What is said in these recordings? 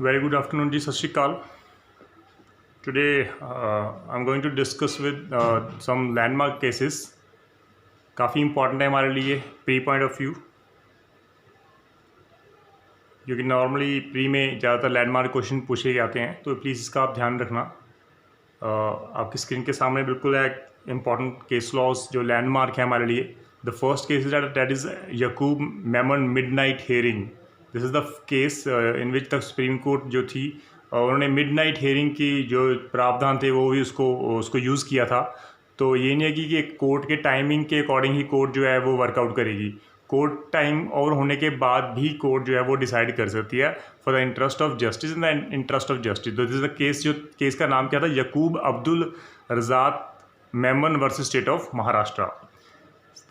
Very good afternoon, ji. Sat Shri Akal. Today, I'm going to discuss with some landmark cases. काफ़ी important है हमारे लिए pre point of view, क्योंकि normally pre में ज़्यादातर landmark question पूछे जाते हैं, तो प्लीज़ इसका आप ध्यान रखना। आपकी स्क्रीन के सामने बिल्कुल एक इम्पॉर्टेंट केस लॉज जो लैंडमार्क है हमारे लिए। The first case is that is Yakub Memon midnight hearing. This is the case in which the Supreme Court जो थी उन्होंने मिडनाइट हेयरिंग की जो प्रावधान थे वो भी उसको यूज़ किया था। तो ये नहीं है कि कोर्ट के टाइमिंग के अकॉर्डिंग ही कोर्ट जो है वो वर्कआउट करेगी। कोर्ट टाइम और होने के बाद भी कोर्ट जो है वो डिसाइड कर सकती है for the interest of justice in the interest of justice. तो दिस इज द केस, जो केस का नाम क्या था, Yakub Abdul Razak Memon versus state of Maharashtra.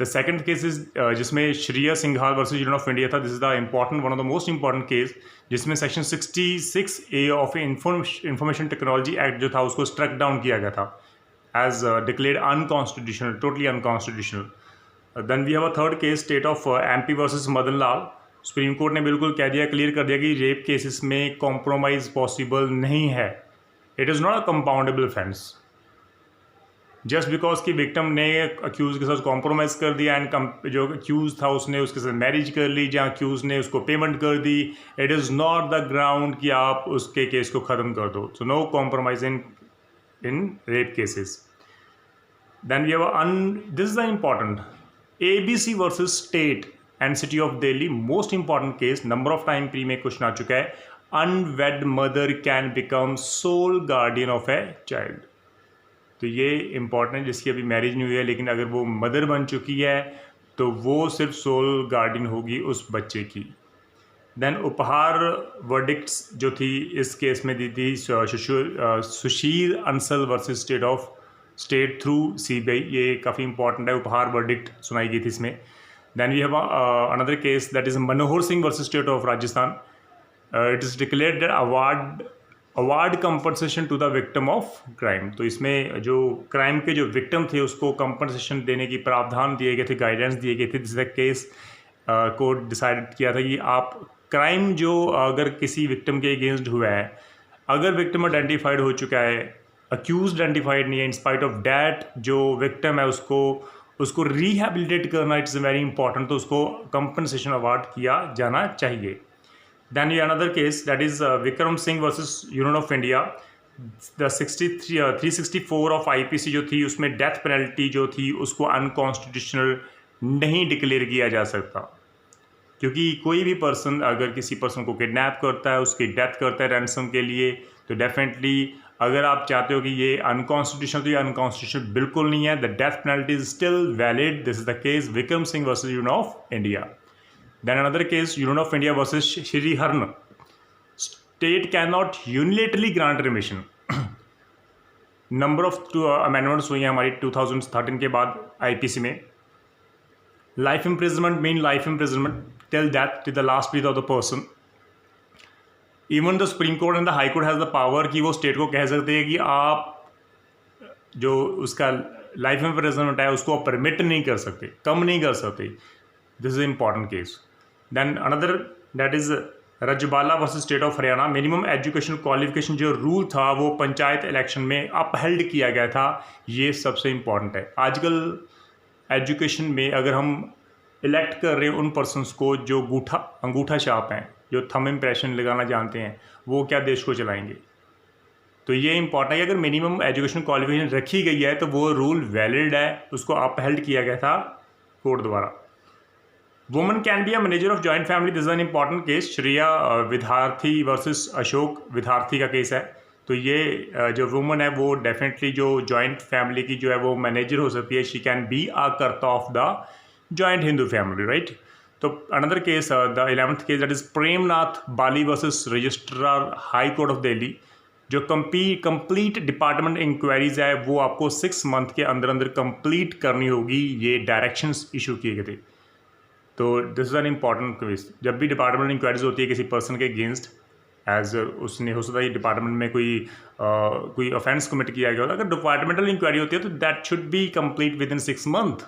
The second case is जिसमें Shreya Singhal versus union of India था। This is the important one of the most important case, जिसमें section 66A ऑफ इंफॉर्मेशन टेक्नोलॉजी एक्ट जो था उसको स्ट्रक डाउन किया गया था as declared unconstitutional, totally unconstitutional. Then we have a third case, state of MP versus Madan Lal. Supreme Court ने बिल्कुल कह दिया, क्लियर कर दिया कि रेप केसेस में कॉम्प्रोमाइज पॉसिबल नहीं है। It is not a compoundable offence. Just because कि विक्टिम ने अक्यूज के साथ कॉम्प्रोमाइज़ कर दिया एंड जो अक्यूज था उसने उसके साथ मैरिज कर ली, जहाँ अक्यूज ने उसको पेमेंट कर दी, it is not the ground कि आप उसके केस को ख़त्म कर दो। So no compromise in rape cases. Then we have this is the important ABC versus state and city of Delhi, most important case, number of time pre में question आ चुका है। Unwed mother can become sole guardian of a child। तो ये important है, जिसकी अभी marriage नहीं हुई है लेकिन अगर वो मदर बन चुकी है तो वो सिर्फ सोल गार्डियन होगी उस बच्चे की। देन उपहार वर्डिक्ट्स जो थी इस केस में दी थी Sushil Ansal versus State through CBI। ये काफ़ी इंपॉर्टेंट है, उपहार वर्डिक्ट सुनाई गई थी इसमें। Then we have another case that is Manohar Singh versus state of Rajasthan. It is declared award compensation to the victim of crime. तो इसमें जो क्राइम के जो विक्टिम थे उसको कंपनसेशन देने की प्रावधान दिए गए थे, गाइडेंस दिए गए थे। This the case court decide किया था कि आप क्राइम जो अगर किसी विक्टिम के अगेंस्ट हुआ है, अगर विक्टिम आइडेंटिफाइड हो चुका है, अक्यूज आइडेंटिफाइड नहीं है, इन स्पाइट ऑफ डैट जो विक्टिम है उसको रिहेबिलिटेट करना इट्स वेरी इंपॉर्टेंट, तो उसको कंपनसेशन अवार्ड किया जाना चाहिए। देन ये another case that is Vikram Singh versus union of India. The 364 of IPC जो थी उसमें डेथ पेनल्टी जो थी उसको अनकॉन्स्टिट्यूशनल नहीं डिक्लेयर किया जा सकता, क्योंकि कोई भी पर्सन अगर किसी पर्सन को किडनैप करता है, उसकी डेथ करता है रैंसम के लिए, तो डेफिनेटली अगर आप चाहते हो कि ये अनकॉन्स्टिट्यूशनल, तो ये अनकॉन्स्टिट्यूशनल बिल्कुल नहीं है। The death penalty is still valid. This is the case Vikram Singh versus union of India. Then another case Union of India versus Sriharan. State can not unilaterally grant remission. Number of amendments हुई हैं हमारी 2013 के बाद IPC में। Life imprisonment mean life imprisonment till death, till the last breath of the person. Even the Supreme Court and the High Court has the power कि वो state को कह सकते हैं कि आप जो उसका लाइफ इम्प्रिजनमेंट है उसको परमिट नहीं कर सकते, कम नहीं कर सकते। This is important case. Then another that is Rajbala versus state of Haryana. Minimum education qualification जो रूल था वो पंचायत इलेक्शन में अपहेल्ड किया गया था। ये सबसे इम्पॉर्टेंट है। आजकल एजुकेशन में अगर हम इलेक्ट कर रहे हैं उन पर्सनस को जो अंगूठा छाप हैं, जो थंब इम्प्रेशन लगाना जानते हैं, वो क्या देश को चलाएंगे। तो ये इंपॉर्टेंट है कि अगर मिनिमम एजुकेशन क्वालिफिकेशन रखी गई है तो वो रूल वैलिड है, उसको अपहेल्ड किया गया था कोर्ट द्वारा। Woman can be a manager of joint family. This is an important case. Shreya विद्यार्थी वर्सेस अशोक विद्यार्थी का केस है। तो ये जो वुमन है वो डेफिनेटली जो जॉइंट फैमिली की जो है वो मैनेजर हो सकती है। She can be a karta of the joint Hindu family, right. तो another case the 11th case that is Premnath Bali versus Registrar High court of Delhi. जो कंप्लीट डिपार्टमेंट इंक्वायरीज है वो आपको 6 मंथ के अंदर अंदर कंप्लीट करनी होगी। ये डायरेक्शंस इशू किए गए थे। तो this is an important case. जब भी डिपार्टमेंट इंक्वायरीज होती है किसी पर्सन के अगेंस्ट, एज उसने हो सकता है डिपार्टमेंट में कोई ऑफेंस कमिट किया गया होता, अगर डिपार्टमेंटल इंक्वायरी होती है तो that should be complete with in 6 month.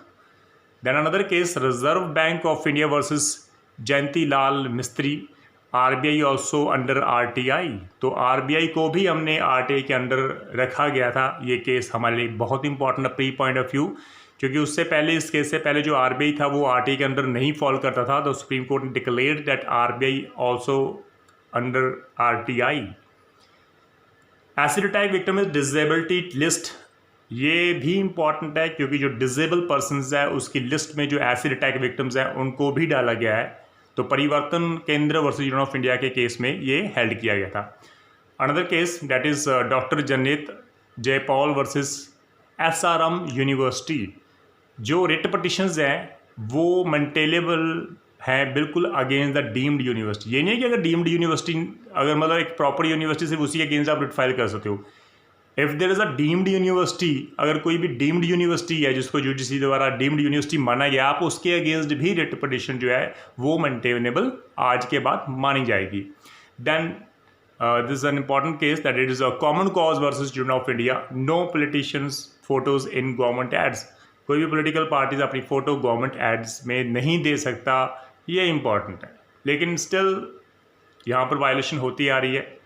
Then another case, Reserve Bank of India versus Jayanti Lal Mistry. RBI also under RTI, तो RBI को भी हमने RTI के अंडर रखा गया था। ये केस हमारे लिए बहुत इंपॉर्टेंट है प्री पॉइंट ऑफ व्यू, क्योंकि उससे पहले, इस केस से पहले जो RBI था वो RTI के अंडर नहीं फॉल करता था, तो सुप्रीम कोर्ट ने declared that RBI also under RTI। Acid attack victim is disability list, ये भी इंपॉर्टेंट है क्योंकि जो डिसेबल पर्सनस है उसकी लिस्ट में जो एसिड अटैक विक्टिम्स हैं उनको भी डाला गया है। तो परिवर्तन केंद्र वर्सेस यूनियन ऑफ इंडिया के केस में ये हेल्ड किया गया था। Another case that is doctor जनित जयपॉल वर्सेस SRM यूनिवर्सिटी। जो रिट पटिशंस हैं वो मेंटेनेबल हैं बिल्कुल अगेंस्ट द डीम्ड यूनिवर्सिटी। ये नहीं है कि अगर डीम्ड यूनिवर्सिटी, अगर मतलब एक प्रॉपर यूनिवर्सिटी सिर्फ उसी के अगेंस्ट आप रिट फाइल कर सकते हो। If there is a deemed university, अगर कोई भी डीम्ड यूनिवर्सिटी है जिसको यूजीसी द्वारा डीम्ड यूनिवर्सिटी माना गया, आप उसके अगेंस्ट भी रिट पटिशन जो है वो मेंटेनेबल आज के बाद मानी जाएगी। Then this is an important case that it is a Common cause versus union of India, no politicians photos in government ads. कोई भी पॉलिटिकल पार्टीज अपनी फ़ोटो गवर्नमेंट एड्स में नहीं दे सकता, ये इंपॉर्टेंट है। लेकिन स्टिल यहाँ पर वायलेशन होती आ रही है।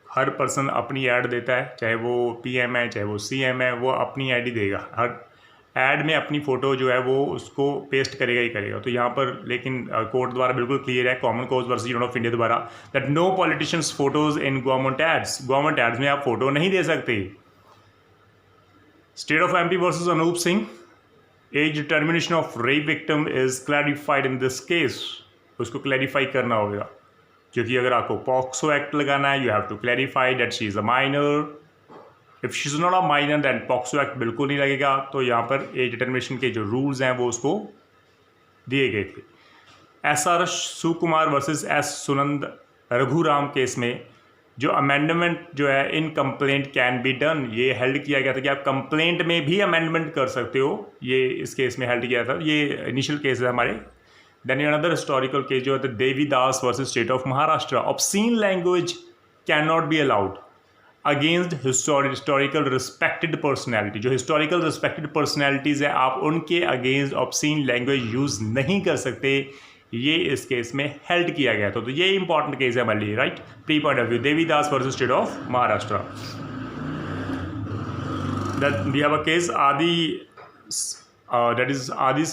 हर पर्सन अपनी ऐड देता है, चाहे वो PM है चाहे वो CM है, वो अपनी ऐड ही देगा। हर ऐड में अपनी फ़ोटो जो है वो उसको पेस्ट करेगा ही करेगा। तो यहाँ पर लेकिन कोर्ट द्वारा बिल्कुल क्लियर है, Common cause versus union of India द्वारा, that no politicians photos in government ads. Government ads में आप फोटो नहीं दे सकते। State of MP versus Anup Singh, age determination of rape victim is clarified in this case. उसको clarify करना होगा, क्योंकि अगर आपको पॉक्सो एक्ट लगाना है, you have to clarify that she is a minor. If she is not a minor then POCSO act बिल्कुल नहीं लगेगा। तो यहाँ पर एज डिटर्मिनेशन के जो रूल्स हैं वो उसको दिए गए थे। SR Sukumar versus S Sunand Raghuram case में जो अमेंडमेंट जो है in complaint can be done, ये हेल्ड किया गया था कि आप कंप्लेंट में भी अमेंडमेंट कर सकते हो। ये इस केस में हेल्ड किया था, ये इनिशियल केस है हमारे। देन अनदर हिस्टोरिकल केस जो है Devidas versus state of Maharashtra, obscene language can not be allowed against historical respected personality. जो हिस्टोरिकल रिस्पेक्टेड पर्सनैलिटीज़ हैं आप उनके अगेंस्ट ऑब्सीन लैंग्वेज यूज़ नहीं कर सकते, ये इस केस में हेल्ड किया गया था। तो ये इंपॉर्टेंट केस है हमारे लिए, right, pre point of view. Devidas versus state of Maharashtra. We have a case Adi, that is Adi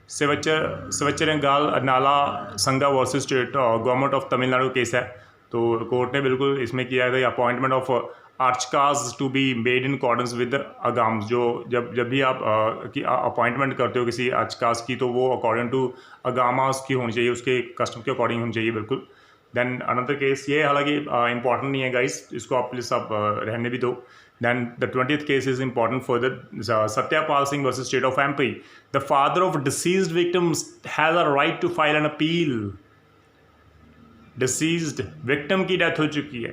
सेवचरंगाल Nala Sangam versus State Government of Tamil Nadu case है। तो कोर्ट ने बिल्कुल इसमें किया था appointment of archakas to be made in accordance with agamas. जो जब भी आप अपॉइंटमेंट करते हो किसी आर्चकास की, तो वो अकॉर्डिंग टू अगामास की होनी चाहिए, उसके कस्टम के अकॉर्डिंग होनी चाहिए बिल्कुल। देन अनदर केस, ये हालांकि इंपॉर्टेंट नहीं है गाइस, इसको आप प्लीज आप रहने भी दो। Then the 20th case is important for the Satyapal Singh versus State of MP. The father of deceased victims has a right to file an appeal. Deceased victim की death हो चुकी है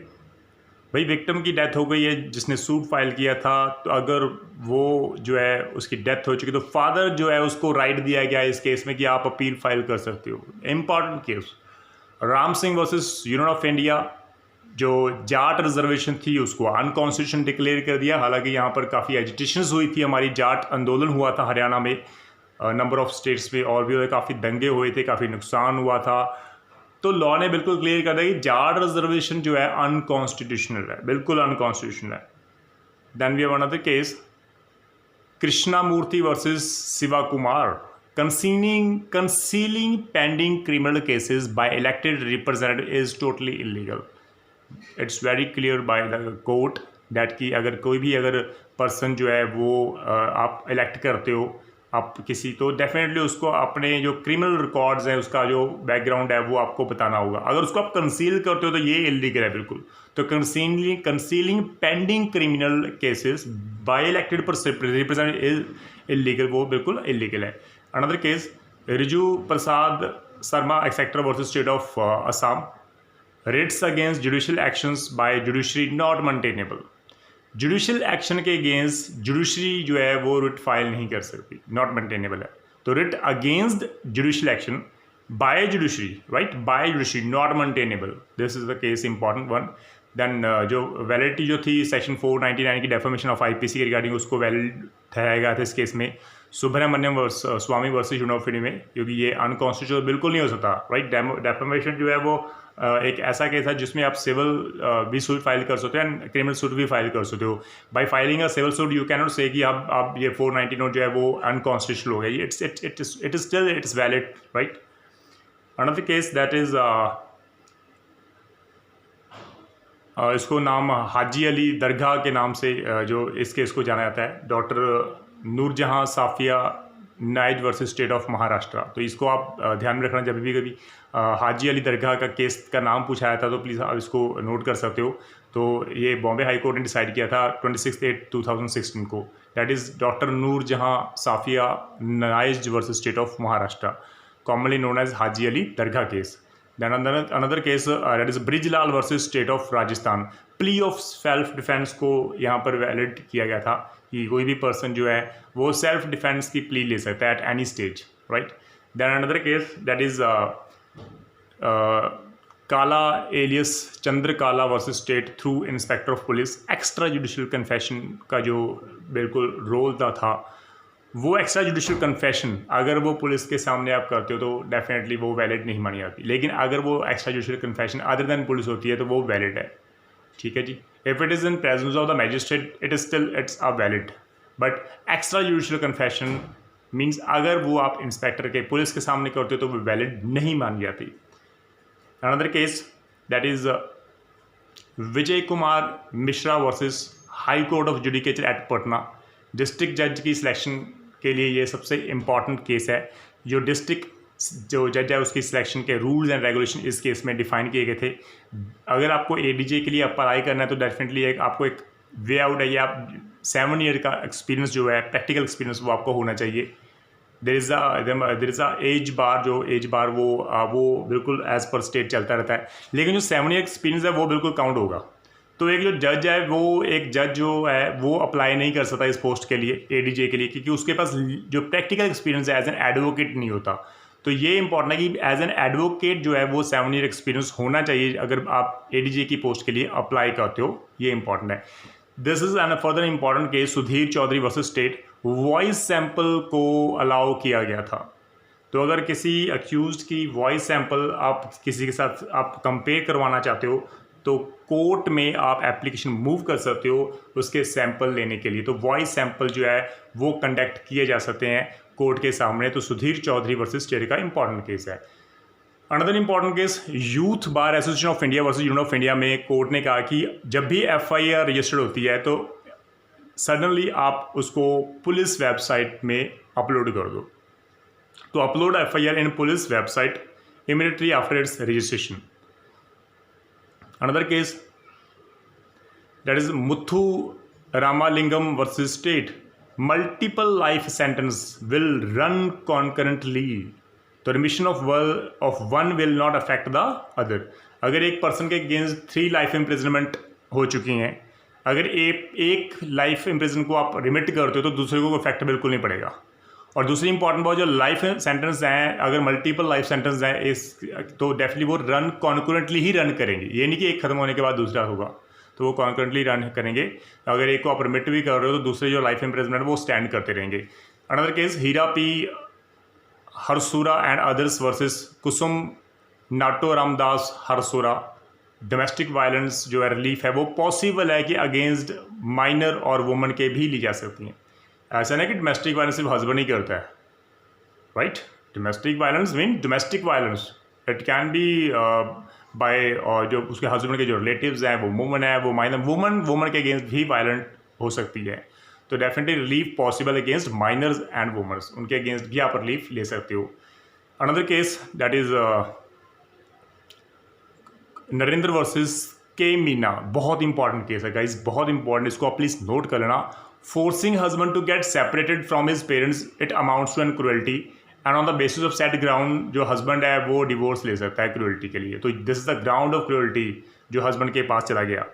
भाई, विक्टिम की डेथ हो गई है जिसने सूट फाइल किया था, तो अगर वो जो है उसकी डेथ हो चुकी है तो फादर जो है उसको राइट दिया गया है इस केस में कि आप अपील फाइल कर सकते हो। Important case. Ram Singh versus union of India, जो जाट रिजर्वेशन थी उसको अनकॉन्स्टिट्यूशन डिक्लेयर कर दिया। हालांकि यहाँ पर काफ़ी एजिटेशंस हुई थी, हमारी जाट आंदोलन हुआ था हरियाणा में, नंबर ऑफ स्टेट्स में, और भी काफ़ी दंगे हुए थे, काफ़ी नुकसान हुआ था। तो लॉ ने बिल्कुल क्लियर कर दिया कि जाट रिजर्वेशन जो है अनकॉन्स्टिट्यूशनल है, बिल्कुल अनकॉन्स्टिट्यूशनल है। Then we have another case, Krishna Murthy versus Shiva Kumar, concealing pending criminal cases by elected representative is totally illegal. It's very clear by the court that कि अगर कोई भी अगर पर्सन जो है वो आप इलेक्ट करते हो आप किसी, तो डेफिनेटली उसको अपने जो क्रिमिनल रिकॉर्ड्स हैं उसका जो बैकग्राउंड है वो आपको बताना होगा। अगर उसको आप कंसील करते हो तो ये इलीगल है बिल्कुल। तो concealing pending criminal cases by elected representative is illegal, वो बिल्कुल इलीगल है। Another case, Riju Prasad Sharma executor versus state of Assam, writs against judicial actions by judiciary not maintainable. Judicial action के अगेंस्ट जुडिशरी जो है वो रिट फाइल नहीं कर सकती, नॉट मेंटेनेबल है। तो writ against judicial action by judiciary, right, by judiciary not maintainable, this is the case important one. Then जो वैलिडिटी जो थी सेक्शन 499 की डेफर्मेशन ऑफ IPC के रिगार्डिंग, उसको वैलिड ठहराया गया था इस केस में। Subramanian Swamy versus union of India में, क्योंकि ये अनकॉन्स्टिट्यूशनल बिल्कुल नहीं हो सकता, राइट। डेफेमेशन जो है वो एक ऐसा केस है जिसमें आप सिविल भी सूट फाइल कर सकते हो एंड क्रिमिनल सूट भी फाइल कर सकते हो। By filing a civil suit you can not say कि आप ये 490 नोट जो है वो अनकॉन्स्टिट्यूशनल हो गया, it is still it's valid, right. Another case that is इसको नाम हाजी अली दरगाह के नाम से जो इस केस को जाना जाता है, doctor Noorjahan Safia Niaz versus state of Maharashtra. तो इसको आप ध्यान में रखना, जब भी कभी हाजी अली दरगाह का केस का नाम पूछा आया था तो प्लीज़ आप इसको नोट कर सकते हो। तो ये बॉम्बे हाई कोर्ट ने डिसाइड किया था 26/8/2016 को, that is doctor Noorjahan Safia Niaz versus state of Maharashtra, commonly known as Haji Ali dargah case. Then another case that is Brijlal versus state of Rajasthan, plea of self defence को यहाँ पर वैलिड किया गया था कि कोई भी पर्सन जो है वो सेल्फ डिफेंस की प्ली ले सकता है at any stage, right. Then another case that is Kala alias Chandrakala versus State through inspector of police. Extra judicial confession का जो बिल्कुल रोल था वो एक्स्ट्रा जुडिशियल कन्फेशन अगर वो पुलिस के सामने आप करते हो तो डेफिनेटली वो वैलिड नहीं मानी जाती, लेकिन अगर वो extra judicial confession other than police होती है तो वो वैलिड है, ठीक है जी। If it is in presence of the magistrate it is still it's a valid, but extra judicial confession means अगर वो आप इंस्पेक्टर के पुलिस के सामने करते हो तो वो वैलिड नहीं मानी जाती। Another case that is Vijay Kumar Mishra versus high court of judicature at Patna. District जज की सिलेक्शन के लिए ये सबसे इम्पॉर्टेंट केस है। जो डिस्ट्रिक्ट जो जज है उसकी सिलेक्शन के रूल्स एंड रेगुलेशन इस केस में डिफाइन किए गए थे। अगर आपको एडीजे के लिए अप्लाई करना है तो डेफिनेटली आपको एक वे आउट है, ये आप 7 ईयर का एक्सपीरियंस जो है प्रैक्टिकल एक्सपीरियंस वो आपको होना चाहिए। देर इज़ अ एज बार, जो एज बार वो बिल्कुल एज पर स्टेट चलता रहता है, लेकिन जो 7 ईयर एक्सपीरियंस है वो बिल्कुल काउंट होगा। तो एक जो जज है वो एक जज जो है वो अप्लाई नहीं कर सकता इस पोस्ट के लिए, एडीजे के लिए, क्योंकि उसके पास जो प्रैक्टिकल एक्सपीरियंस है एज एन एडवोकेट नहीं होता। तो ये इंपॉर्टेंट है कि एज एन एडवोकेट जो है वो 7 ईयर एक्सपीरियंस होना चाहिए अगर आप एडीजे की पोस्ट के लिए अप्लाई करते हो, ये इंपॉर्टेंट है। This is an further important case, Sudhir Chaudhary versus state. Voice sample को अलाउ किया गया था। तो अगर किसी अक्यूज्ड की वॉइस सैंपल आप किसी के साथ आप कंपेयर करवाना चाहते हो तो कोर्ट में आप एप्लीकेशन मूव कर सकते हो उसके सैंपल लेने के लिए। तो वॉइस सैंपल जो है वो कंडक्ट किए जा सकते हैं कोर्ट के सामने। तो सुधीर चौधरी वर्सेस स्टेट का इंपॉर्टेंट केस है। Another important case youth bar association of India versus union of India में कोर्ट ने कहा कि जब भी एफआईआर रजिस्टर्ड होती है तो सडनली आप उसको पुलिस वेबसाइट में अपलोड कर दो। तो upload FIR in police website immediately after it's registration. Another case that is Muthu Ramalingam versus state. Multiple life sentence will run concurrently. तो remission of one will not affect the other. अगर एक person के against 3 life imprisonment हो चुकी हैं, अगर एक life imprison को आप रिमिट करते हो तो दूसरे को इफेक्ट बिल्कुल नहीं पड़ेगा। और दूसरी इंपॉर्टेंट बात, जो लाइफ सेंटेंस हैं अगर मल्टीपल लाइफ सेंटेंस हैं इस तो डेफिनेटली वो रन कॉन्करेंटली ही रन करेंगे, ये नहीं कि एक खत्म होने के बाद दूसरा होगा, तो वो कॉन्करेंटली रन करेंगे। अगर एक को आप रिमिट भी कर रहे हो तो दूसरे जो लाइफ इम्प्रिजनमेंट वो स्टैंड करते रहेंगे। Another case Hira P Harsura and others versus Kusum Nato Ramdas Harsura. Domestic violence जो है रिलीफ है वो पॉसिबल है कि अगेंस्ट माइनर और वुमन के भी ली जा सकती हैं। ऐसा नहीं कि डोमेस्टिक वायलेंस सिर्फ हस्बैंड ही करता है, right. Domestic violence mean domestic violence it can be by और जो उसके हस्बैंड के जो रिलेटिव्स हैं वो वुमन है, वो माइनर वुमन के अगेंस्ट भी वायलेंट हो सकती है। तो definitely relief possible against minors and womans, उनके अगेंस्ट भी आप रिलीफ ले सकते हो। Another case that is Narendra versus K Meena. बहुत इंपॉर्टेंट केस है गाइज, बहुत इंपॉर्टेंट, इसको आप प्लीज नोट कर लेना। Forcing husband to get separated from his parents, it amounts to an cruelty, and on the basis of said ground जो husband है वो divorce ले सकता है cruelty के लिए। तो this is the ground of cruelty जो husband के पास चला गया।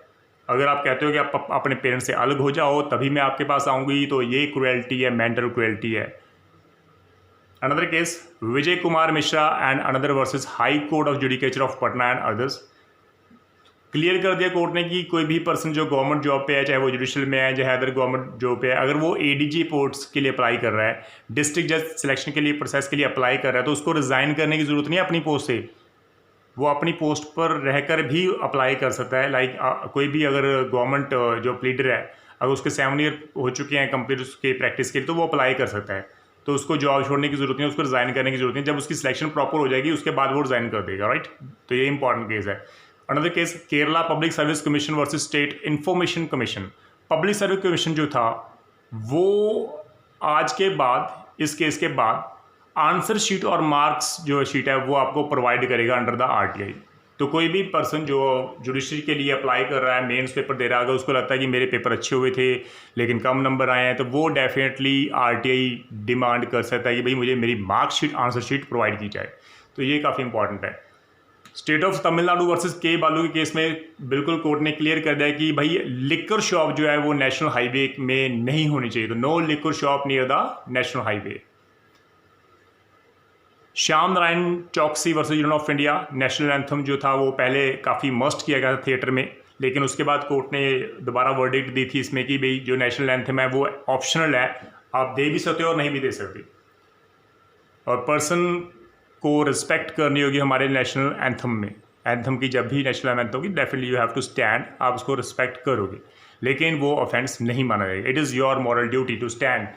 अगर आप कहते हो कि आप अपने पेरेंट्स से अलग हो जाओ तभी मैं आपके पास आऊँगी, तो ये cruelty है, mental cruelty है। Another case, Vijay Kumar Mishra and another versus High Court of Judicature of Patna and others. Clear कर दिया कोर्ट ने कि कोई भी पर्सन जो गवर्नमेंट जॉब पे है, चाहे वो जुडिशल में है, चाहे अदर गवर्नमेंट जॉब पे है, अगर वो एडीजी पोस्ट्स के लिए अप्लाई कर रहा है, डिस्ट्रिक्ट जज सिलेक्शन के लिए प्रोसेस के लिए अप्लाई कर रहा है, तो उसको रिज़ाइन करने की ज़रूरत नहीं है अपनी पोस्ट से। वो अपनी पोस्ट पर रहकर भी अप्लाई कर सकता है। लाइक कोई भी अगर गवर्नमेंट जो लीडर है, अगर उसके 7 ईयर हो चुके हैं कंप्लीट उसके प्रैक्टिस के लिए, तो वो अप्लाई कर सकता है। तो उसको जॉब छोड़ने की ज़रूरत नहीं है, उसको रिज़ाइन करने की ज़रूरत नहीं। जब उसकी सिलेक्शन प्रॉपर हो जाएगी उसके बाद वो रिज़ाइन कर देगा, राइट। तो ये इंपॉर्टेंट केस है। Another case, Kerala public service commission versus state information commission. Public service commission जो था वो आज के बाद, इस केस के बाद आंसर शीट और मार्क्स जो शीट है वो आपको प्रोवाइड करेगा अंडर द आरटीआई। तो कोई भी पर्सन जो जुडिशरी के लिए अप्लाई कर रहा है, मेंस पेपर दे रहा है, अगर उसको लगता है कि मेरे पेपर अच्छे हुए थे लेकिन कम नंबर आए हैं, तो वो डेफिनेटली आरटीआई डिमांड कर सकता है कि भाई मुझे मेरी मार्कशीट, आंसर शीट प्रोवाइड की जाए। तो ये काफ़ी इंपॉर्टेंट है। स्टेट ऑफ तमिलनाडु वर्सेस के बालू के केस में बिल्कुल कोर्ट ने क्लियर कर दिया कि भाई लिक्कर शॉप जो है वो नेशनल हाईवे में नहीं होनी चाहिए। तो no liquor shop near the national highway. Shyam Narayan Chouksey versus union of India. National anthem जो था वो पहले काफ़ी मस्ट किया गया था थिएटर में, लेकिन उसके बाद कोर्ट ने दोबारा वर्डिक्ट दी थी इसमें कि भाई जो नेशनल एंथम है वो ऑप्शनल है, आप दे भी सकते हो और नहीं भी दे सकते। और पर्सन को रिस्पेक्ट करनी होगी हमारे नेशनल एंथम में। एंथम की जब भी नेशनल एंथम होगी definitely you have to stand, आप उसको रिस्पेक्ट करोगे, लेकिन वो ऑफेंस नहीं माना जाएगा। It is your moral duty to stand.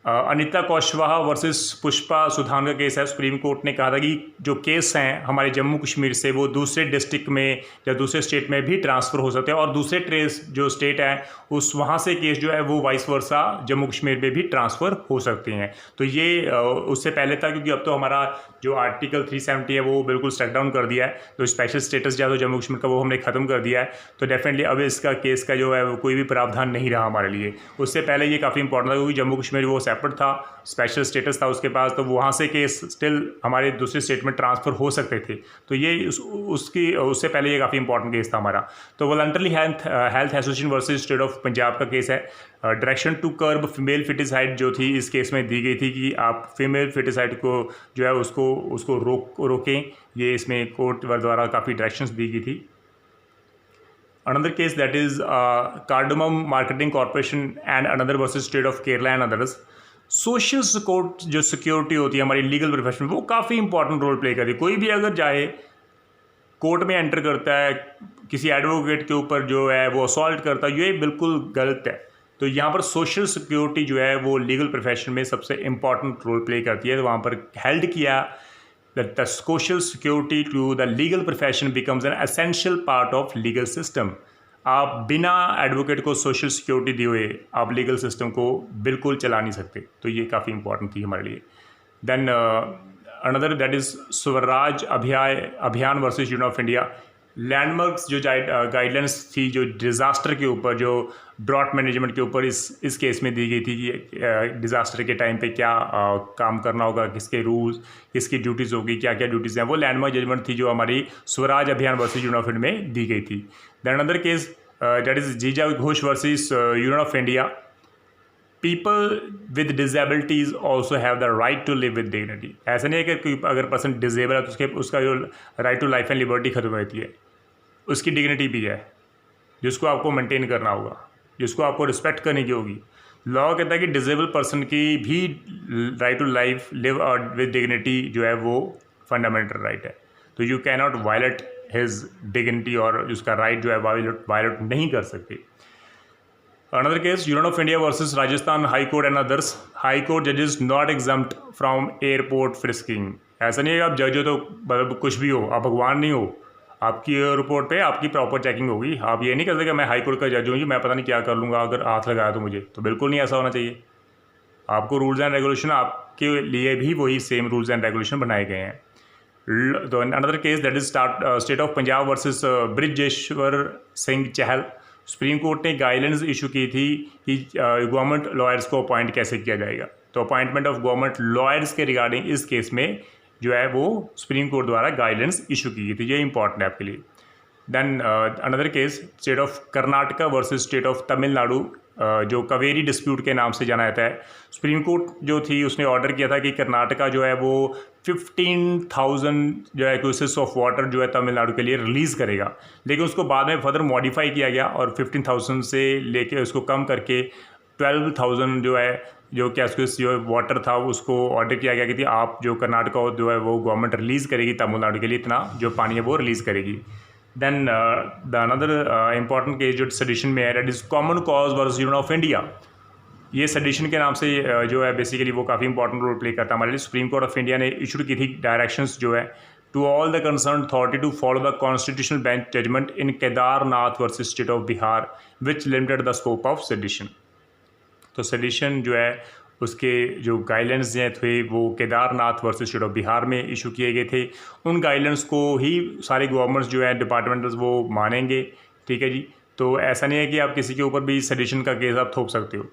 Anita Kushwaha versus Pushpa Sudan का केस है। सुप्रीम कोर्ट ने कहा था कि जो केस हैं हमारे जम्मू कश्मीर से वो दूसरे डिस्ट्रिक्ट में या दूसरे स्टेट में भी ट्रांसफ़र हो सकते हैं, और दूसरे ट्रेस जो स्टेट है उस वहाँ से केस जो है वो वाइस वर्सा जम्मू कश्मीर में भी ट्रांसफ़र हो सकते हैं। तो ये उससे पहले था, क्योंकि अब तो हमारा जो आर्टिकल 370 है वो बिल्कुल स्ट्रक डाउन कर दिया है। तो स्पेशल स्टेटस जो है जम्मू कश्मीर का वो हमने ख़त्म कर दिया है। तो डेफिनेटली अब इसका केस का जो है वो कोई भी प्रावधान नहीं रहा हमारे लिए। उससे पहले ये काफ़ी इंपॉर्टेंट था, क्योंकि जम्मू कश्मीर वो सेपरेट था, स्पेशल स्टेटस था उसके पास, तो वहाँ से केस स्टिल हमारे दूसरे स्टेट में ट्रांसफ़र हो सकते थे। तो ये उससे पहले ये काफ़ी इंपॉर्टेंट केस था हमारा। तो voluntary health association versus state of Punjab का केस है। Direction to curb female foeticide जो थी इस केस में दी गई थी कि आप फीमेल फिटिसाइड को जो है उसको रोकें। ये इसमें कोर्ट द्वारा काफ़ी डायरेक्शंस दी गई थी। Another case, that is Cardamom Marketing Corporation and another versus State of Kerala and others. Social support जो सिक्योरिटी होती है हमारी लीगल प्रोफेशन में वो काफ़ी इंपॉर्टेंट रोल प्ले करती है। कोई भी अगर जाए कोर्ट में एंटर करता है, किसी एडवोकेट के ऊपर जो है वो असॉल्ट करता है, ये बिल्कुल गलत है। तो यहाँ पर सोशल सिक्योरिटी जो है वो लीगल प्रोफेशन में सबसे इम्पॉर्टेंट रोल प्ले करती है। तो वहाँ पर हेल्ड किया that the social security to the legal profession becomes an essential part of legal system. आप बिना एडवोकेट को सोशल सिक्योरिटी दिए हुए आप लीगल सिस्टम को बिल्कुल चला नहीं सकते। तो ये काफ़ी इंपॉर्टेंट थी हमारे लिए। Then another that is Swaraj Abhiyan versus union of India. Landmarks जो गाइडलाइंस थी जो डिज़ास्टर के ऊपर, जो ड्रॉट मैनेजमेंट के ऊपर इस केस में दी गई थी कि डिज़ास्टर के टाइम पे क्या काम करना होगा, किसके रूल्स, किसकी ड्यूटीज़ होगी, क्या क्या ड्यूटीज़ हैं, वो लैंडमार्क जजमेंट थी जो हमारी Swaraj Abhiyan versus union of India में दी गई थी। Then another case that is Jeeja Ghosh versus union of India. People with disabilities also have the right to live with dignity. ऐसा नहीं है कि अगर पर्सन डिजेबल है तो उसका जो right to life and liberty खत्म होती है, उसकी डिग्निटी भी है जिसको आपको मेंटेन करना होगा, जिसको आपको रिस्पेक्ट करनी की होगी। लॉ कहता है कि डिजेबल पर्सन की भी राइट टू लाइफ लिव और विद डिग्निटी जो है वो फंडामेंटल राइट है। तो you can not violate his dignity, और उसका राइट जो है वायलेट नहीं कर सकते। Another case, Union of India versus Rajasthan High Court and others. High Court judges not exempt from airport frisking. ऐसा नहीं है आप जज हो तो मतलब कुछ भी हो, आप भगवान नहीं हो। आपकी एयरपोर्ट पे आपकी प्रॉपर चेकिंग होगी। आप ये नहीं कर सकते मैं हाई कोर्ट का जज हूँ, मैं पता नहीं क्या कर लूँगा अगर हाथ लगाया तो मुझे, तो बिल्कुल नहीं ऐसा होना चाहिए। आपको रूल्स एंड रेगुलेशन, आपके लिए भी वही सेम रूल्स एंड रेगुलेशन बनाए गए हैं। तो another case that is State of Punjab versus Brijeshwar Singh Chahal. Supreme Court ने गाइडलाइंस इशू की थी कि गवर्नमेंट लॉयर्स को अपॉइंट कैसे किया जाएगा। तो अपॉइंटमेंट ऑफ गवर्नमेंट लॉयर्स के रिगार्डिंग इस केस में जो है वो सुप्रीम कोर्ट द्वारा गाइडलाइंस इशू की गई थी। ये इंपॉर्टेंट है आपके लिए। Then another case, state of Karnataka versus state of Tamil Nadu, जो कावेरी डिस्प्यूट के नाम से जाना जाता है। सुप्रीम कोर्ट जो थी उसने ऑर्डर किया था कि कर्नाटका जो है वो 15,000 जो है क्यूसेस ऑफ वाटर जो है तमिलनाडु के लिए रिलीज़ करेगा, लेकिन उसको बाद में फर्दर मॉडिफाई किया गया और 15,000 से लेके उसको कम करके 12,000 जो है जो कैस्क्यूस जो वाटर था उसको ऑर्डर किया गया कि आप जो कर्नाटका जो है वो गवर्नमेंट रिलीज़ करेगी तमिलनाडु के लिए इतना जो पानी है वो रिलीज़ करेगी। Then the another important case जो सेडिशन में है, that is common cause versus union of India. ये सेडिशन के नाम से जो है बेसिकली वो काफ़ी इंपॉर्टेंट रोल प्ले करता है हमारे लिए। सुप्रीम कोर्ट ऑफ इंडिया ने इशू की थी डायरेक्शंस जो है to all the concern authority to follow the constitutional bench judgment in Kedarnath versus state of Bihar which limited the scope of sedition. तो सेडिशन जो है उसके जो गाइडलाइंस हैं थे वो Kedarnath versus state of Bihar में इशू किए गए थे। उन गाइडलाइंस को ही सारे गवर्नमेंट्स जो है डिपार्टमेंट्स वो मानेंगे, ठीक है जी। तो ऐसा नहीं है कि आप किसी के ऊपर भी सेडिशन का केस आप थोप सकते हो।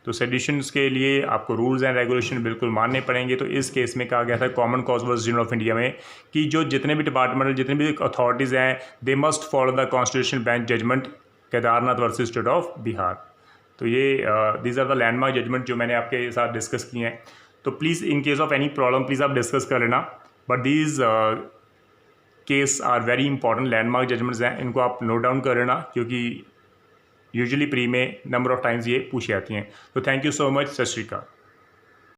तो सेडिशंस के लिए आपको रूल्स एंड रेगुलेशन बिल्कुल मानने पड़ेंगे। तो इस केस में कहा गया था common cause versus union of India में कि जो जितने भी डिपार्टमेंट जितने भी अथॉरिटीज़ हैं they must follow the constitutional bench judgment Kedarnath versus state of Bihar. तो ये these are the landmark judgment जो मैंने आपके साथ डिस्कस किए हैं। तो please in case of any problem please आप डिस्कस कर लेना, but these case are very important landmark judgments हैं, इनको आप नोट डाउन कर लेना क्योंकि यूजुअली प्री में नंबर ऑफ टाइम्स ये पूछी जाती हैं। तो थैंक यू सो मच, सत श्री अकाल।